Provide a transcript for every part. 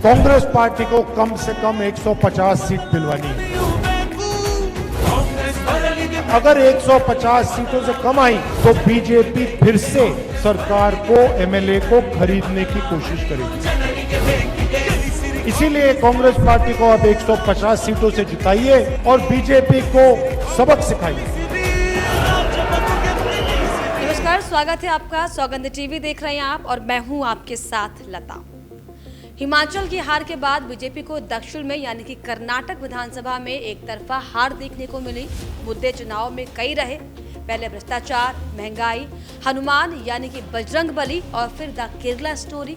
Congress party को कम से कम 150 seat दिलवानी है। अगर 150 सीटों से कम आई तो बीजेपी फिर से सरकार को, एमएलए को खरीदने की कोशिश करेगी। इसीलिए कांग्रेस पार्टी को अब 150 सीटों से जिताइए और बीजेपी को सबक सिखाइए। नमस्कार, स्वागत है आपका। सौगंध टीवी देख रहे हैं आप और मैं हूं आपके साथ लता। हिमाचल की हार के बाद बीजेपी को दक्षिण में यानी कि कर्नाटक विधानसभा में एक तरफा हार देखने को मिली। मुद्दे चुनाव में कई रहे, पहले भ्रष्टाचार, महंगाई, हनुमान यानी कि बजरंग बली और फिर द केरला स्टोरी।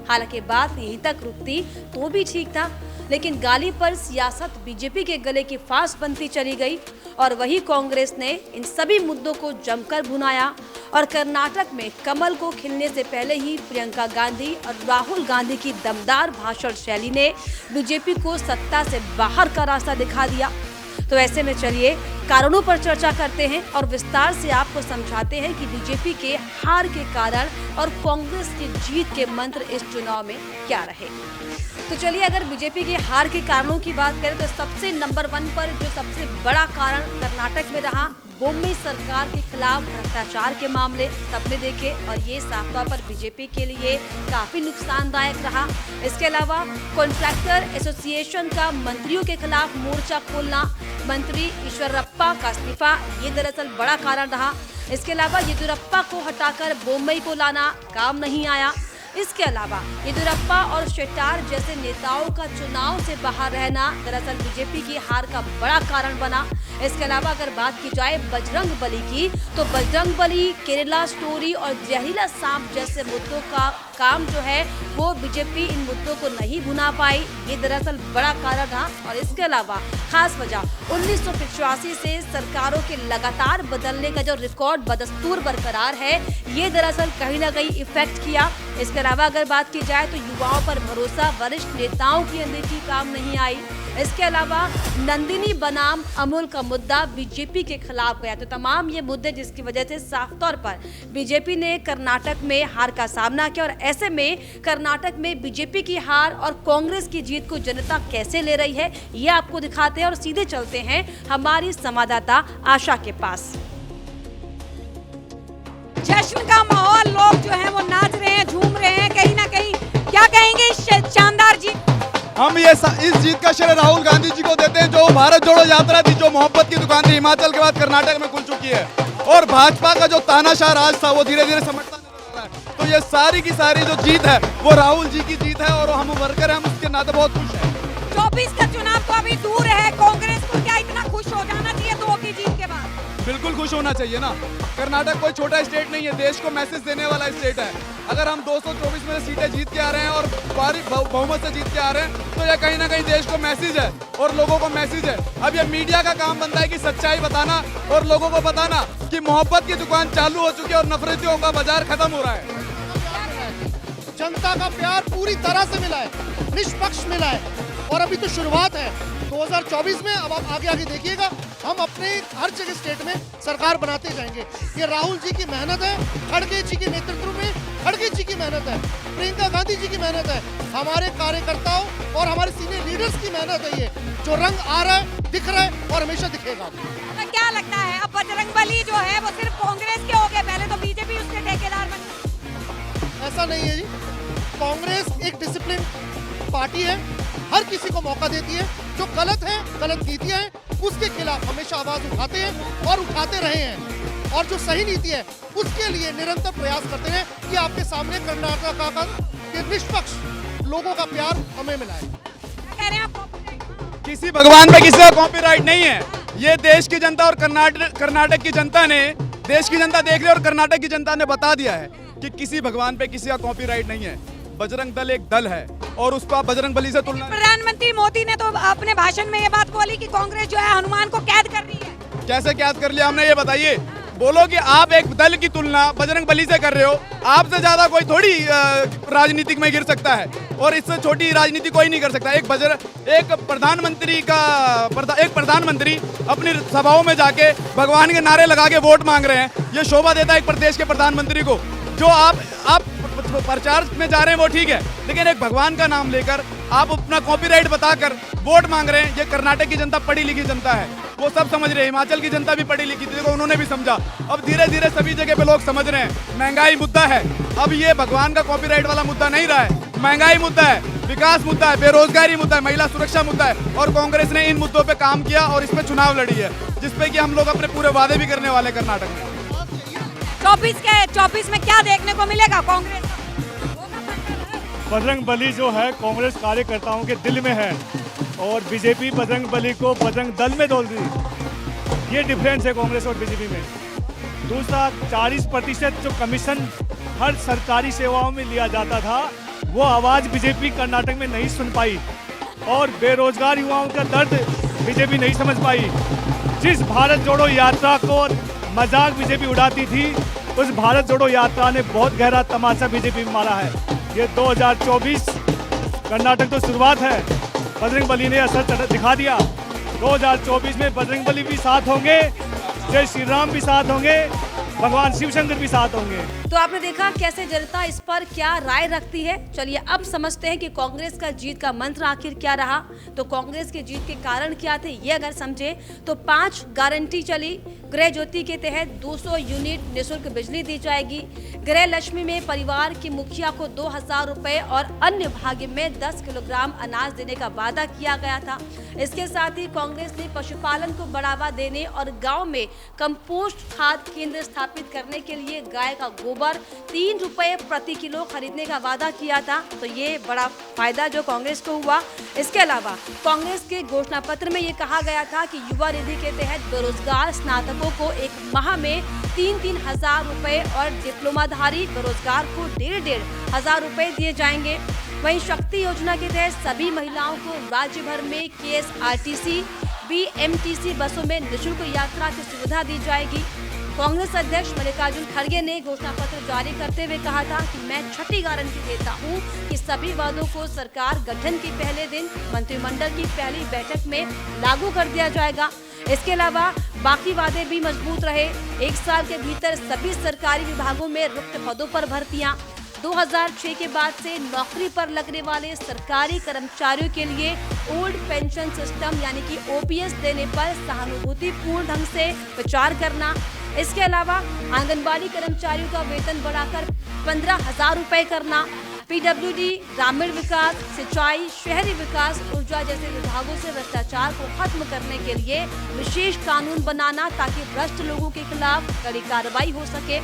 हालांकि बात यहीं तक रुकती तो भी ठीक था, लेकिन गाली पर सियासत बीजेपी के गले की फांस बनती चली गई और वही कांग्रेस ने इन सभी मुद्दों को जमकर भुनाया और कर्नाटक में कमल को खिलने से पहले ही प्रियंका गांधी और राहुल गांधी की दमदार भाषण शैली ने बीजेपी को सत्ता से बाहर का रास्ता दिखा दिया। तो ऐसे में चलिए कारणों पर चर्चा करते हैं और विस्तार से आपको समझाते हैं कि बीजेपी के हार के कारण और कांग्रेस की जीत के मंत्र इस चुनाव में क्या रहे। तो चलिए, अगर बीजेपी के हार के कारणों की बात करें तो सबसे नंबर 1 पर जो सबसे बड़ा कारण कर्नाटक में रहा, बोम्मई सरकार के खिलाफ भ्रष्टाचार के मामले सबने देखे और ये साफ तौर पर बीजेपी के लिए काफी नुकसानदायक रहा। इसके अलावा कॉन्ट्रैक्टर एसोसिएशन का मंत्रियों के खिलाफ मोर्चा खोलना, मंत्री ईश्वरप्पा का इस्तीफा, ये दरअसल बड़ा कारण रहा। इसके अलावा येदियुरप्पा को हटाकर बोम्मई को लाना काम नहीं आया। इसके अलावा येदियुरप्पा और शेट्टार जैसे नेताओं का चुनाव से बाहर रहना दरअसल बीजेपी की हार का बड़ा कारण बना। इसके अलावा अगर बात की जाए बजरंग बली की, तो बजरंग बली, केरला स्टोरी और जहरीला सांप जैसे मुद्दों का काम जो है वो बीजेपी इन मुद्दों को नहीं भुना पाई, ये दरअसल बड़ा कारण रहा। और इसके अलावा खास वजह 1985 से सरकारों के लगातार बदलने का जो रिकॉर्ड बदस्तूर बरकरार है, ये दरअसल कहीं ना कहीं इफेक्ट किया। इसके अलावा अगर बात की जाए तो युवाओं पर भरोसा, वरिष्ठ नेताओं की अनदेखी काम नहीं आई। इसके अलावा नंदिनी बनाम अमूल का मुद्दा बीजेपी के खिलाफ गया। तो तमाम ये मुद्दे जिसकी वजह से साफ तौर पर बीजेपी ने कर्नाटक में हार का सामना किया और ऐसे में कर्नाटक में बीजेपी की हार और कांग्रेस की जीत को जनता कैसे ले रही है, ये आपको दिखाते हैं और सीधे चलते हैं हमारी संवाददाता आशा के पास। जश्न का माहौल, लोग जो हैं वो नाच रहे हैं, झूम रहे हैं, कहीं ना कहीं क्या कहेंगे इस शानदार जीत? हम इस जीत का श्रेय राहुल गांधी जी को देते हैं, जो भारत जोड़ो यात्रा थी, जो मोहब्बत की दुकान थी, हिमाचल के बाद कर्नाटक में खुल चुकी है और भाजपा का जो तानाशाह राज था वो धीरे धीरे समझता नजर आ रहा है। तो ये सारी की सारी जो जीत है वो राहुल जी की जीत है और हम वर्कर हैं, हम उसके नाते बहुत खुश हैं। 24 का चुनाव तो अभी दूर है, कांग्रेस को क्या इतना खुश हो जाना चाहिए 2 की जीत के बाद? बिल्कुल खुश होना चाहिए ना। कर्नाटक कोई छोटा स्टेट नहीं है, देश को मैसेज देने वाला स्टेट है। अगर हम 224 में से सीटें जीत के आ रहे हैं और भारी बहुमत से जीत के आ रहे हैं तो यह कहीं ना कहीं देश को मैसेज है और लोगों को मैसेज है। अब ये मीडिया का काम बनता है कि सच्चाई बताना और लोगों को बताना कि मोहब्बत की दुकान चालू हो चुकी है और नफरतियों का बाजार खत्म हो रहा है। जनता का प्यार पूरी तरह से मिला है, निष्पक्ष मिला है और अभी तो शुरुआत है। 2024 में अब आप आगे आगे देखिएगा, हम अपने हर जगह स्टेट में सरकार बनाते जाएंगे। ये राहुल जी की मेहनत है, खड़गे जी के नेतृत्व में खड़गे जी की मेहनत है, प्रियंका गांधी जी की मेहनत है, हमारे कार्यकर्ताओं और हमारे सीनियर लीडर्स की मेहनत है। ये जो रंग आ रहा है, दिख रहा है और हमेशा दिखेगा। तो क्या लगता है अब बजरंग बली जो है वो सिर्फ कांग्रेस के हो गए? पहले तो बीजेपी उसके ठेकेदार बनी। ऐसा नहीं है जी, कांग्रेस एक डिसिप्लिन पार्टी है, हर किसी को मौका देती है। जो गलत है, गलत नीतियां हैं, उसके खिलाफ हमेशा आवाज उठाते हैं और उठाते रहे हैं और जो सही नीति है उसके लिए निरंतर प्रयास करते हैं कि आपके सामने कर्नाटक का निष्पक्ष लोगों का प्यार हमें मिला है। क्या कह रहे हैं आप? किसी भगवान पे किसी का कॉपीराइट नहीं है। ये देश की जनता और कर्नाटक की जनता ने, देश की जनता देख रही है और कर्नाटक की जनता ने बता दिया है कि किसी भगवान पे किसी का कॉपीराइट नहीं है। बजरंग दल एक दल है और उसको आप बजरंग बली से तुलना। प्रधानमंत्री मोदी ने तो अपने भाषण में ये बात बोली कि कांग्रेस जो है हनुमान को कैद कर रही है। कैसे कैद कर लिया हमने, ये बताइए। बोलो कि आप एक दल की तुलना बजरंग बली से कर रहे हो, आपसे ज्यादा कोई थोड़ी राजनीतिक में गिर सकता है और इससे छोटी राजनीति कोई नहीं कर सकता। एक प्रधानमंत्री अपनी सभाओं में जाके भगवान के नारे लगा के वोट मांग रहे हैं, ये शोभा देता है एक प्रदेश के प्रधानमंत्री को। जो आप प्रचार में जा रहे हैं वो ठीक है, लेकिन एक भगवान का नाम लेकर आप अपना कॉपीराइट बताकर वोट मांग रहे हैं। ये कर्नाटक की जनता पढ़ी लिखी जनता है, वो सब समझ रहे हैं। हिमाचल की जनता भी पढ़ी लिखी थी, देखो उन्होंने भी समझा। अब धीरे धीरे सभी जगह पे लोग समझ रहे हैं महंगाई मुद्दा है। अब ये भगवान का कॉपीराइट वाला मुद्दा नहीं रहा है, महंगाई मुद्दा है, विकास मुद्दा है, बेरोजगारी मुद्दा है, महिला सुरक्षा मुद्दा है। और कांग्रेस ने इन मुद्दों पे काम किया और इस पे चुनाव लड़ी है, जिसपे कि हम लोग अपने पूरे वादे भी करने वाले कर्नाटक में। 24 में क्या देखने को मिलेगा कांग्रेस? बजरंग बली जो है कांग्रेस कार्यकर्ताओं के दिल में है और बीजेपी बजरंग बली को बजरंग दल में डाल दी। ये डिफरेंस है कांग्रेस और बीजेपी में। दूसरा, 40% जो कमीशन हर सरकारी सेवाओं में लिया जाता था, वो आवाज़ बीजेपी कर्नाटक में नहीं सुन पाई और बेरोजगार युवाओं का दर्द बीजेपी नहीं समझ पाई। जिस भारत जोड़ो यात्रा को मजाक बीजेपी उड़ाती थी, उस भारत जोड़ो यात्रा ने बहुत गहरा तमाचा बीजेपी में मारा है। ये 2024 कर्नाटक तो शुरुआत है, बजरंग बली ने असर दिखा दिया। 2024 में बजरंग बली भी साथ होंगे, जय श्री राम भी साथ होंगे, भगवान शिव शंकर भी साथ होंगे। तो आपने देखा कैसे जनता इस पर क्या राय रखती है। चलिए अब समझते हैं कि कांग्रेस का जीत का मंत्र आखिर क्या रहा। तो कांग्रेस के जीत के कारण क्या थे, ये अगर समझे तो 5 गारंटी चली। गृह ज्योति के तहत 200 यूनिट निःशुल्क बिजली दी जाएगी। गृह लक्ष्मी में परिवार के मुखिया को 2000 रुपए और अन्य भाग्य में 10 किलोग्राम अनाज देने का वादा किया गया था। इसके साथ ही कांग्रेस ने पशुपालन को बढ़ावा देने और गांव में कंपोस्ट खाद केंद्र स्थापित करने के लिए गाय का गोबर 3 रुपए प्रति किलो खरीदने का वादा किया था। तो ये बड़ा फायदा जो कांग्रेस को हुआ। इसके अलावा कांग्रेस के घोषणा पत्र में ये कहा गया था कि युवा निधि के तहत बेरोजगार स्नातकों को एक माह में 3-3 हजार रुपए और डिप्लोमाधारी बेरोजगार को 1,500 हजार रुपए दिए जाएंगे। वहीं शक्ति योजना के तहत सभी महिलाओं को राज्य भर में KSRTC, BMTC बसों में निःशुल्क यात्रा की सुविधा दी जाएगी। कांग्रेस अध्यक्ष मल्लिकार्जुन खड़गे ने घोषणा पत्र जारी करते हुए कहा था कि मैं छठी गारंटी देता हूं कि सभी वादों को सरकार गठन के पहले दिन मंत्रिमंडल की पहली बैठक में लागू कर दिया जाएगा। इसके अलावा बाकी वादे भी मजबूत रहे। 1 साल के भीतर सभी सरकारी विभागों में रिक्त पदों पर भर्तियां। 2006 के बाद से नौकरी पर लगने वाले सरकारी कर्मचारियों के लिए ओल्ड पेंशन सिस्टम यानी कि OPS देने पर सहानुभूतिपूर्ण ढंग से विचार करना। इसके अलावा आंगनबाड़ी कर्मचारियों का वेतन बढ़ाकर 15,000 रुपए करना। PWD, ग्रामीण विकास, सिंचाई, शहरी विकास, ऊर्जा जैसे विभागों से भ्रष्टाचार को खत्म करने के लिए विशेष कानून बनाना ताकि भ्रष्ट लोगों के खिलाफ कड़ी कार्रवाई हो सके।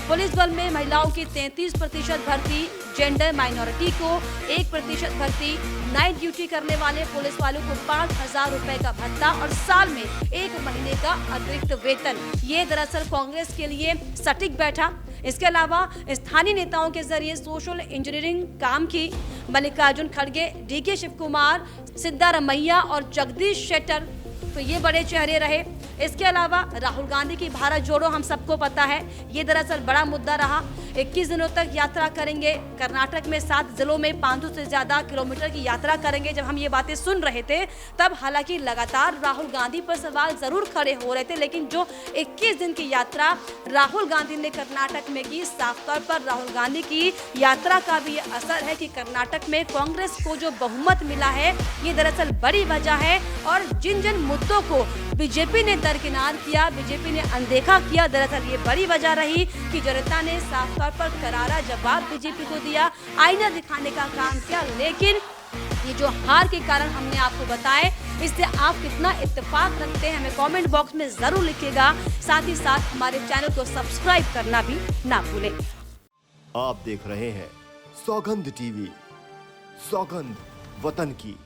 पुलिस बल में महिलाओं की 33% भर्ती, जेंडर माइनॉरिटी को 1% भर्ती, नाइट ड्यूटी करने वाले पुलिस वालों को 5,000 रुपए का भत्ता और साल में 1 महीने का अतिरिक्त वेतन। ये दरअसल कांग्रेस के लिए सटीक बैठा। इसके अलावा स्थानीय नेताओं के जरिए सोशल इंजीनियरिंग काम की। मल्लिकार्जुन खड़गे, DK शिव कुमार, सिद्धारमैया और जगदीश शेट्टर, तो ये बड़े चेहरे रहे। इसके अलावा राहुल गांधी की भारत जोड़ो हम सबको पता है, ये दरअसल बड़ा मुद्दा रहा। 21 दिनों तक यात्रा करेंगे। कर्नाटक में 7 जिलों में 500 से ज्यादा किलोमीटर की यात्रा करेंगे। जब हम ये बातें सुन रहे थे तब हालांकि लगातार राहुल गांधी पर सवाल जरूर खड़े हो रहे थे, लेकिन जो 21 दिन की यात्रा राहुल गांधी ने कर्नाटक में की, साफ तौर पर राहुल गांधी की यात्रा का भी असर है कि कर्नाटक में कांग्रेस को जो बहुमत मिला है ये दरअसल बड़ी वजह है। और जिन जिन मुद्दों को बीजेपी ने दरकिनार किया, बीजेपी ने अनदेखा किया, दरअसल ये बड़ी वजह रही कि जनता ने साफ तौर पर करारा जवाब बीजेपी को दिया, आईना दिखाने का काम किया। लेकिन ये जो हार के कारण हमने आपको बताए, इससे आप कितना इत्तेफाक रखते हैं हमें कमेंट बॉक्स में जरूर लिखिएगा। साथ ही साथ हमारे चैनल को सब्सक्राइब करना भी ना भूलें। आप देख रहे हैं सौगंध टीवी, सौगंध वतन की।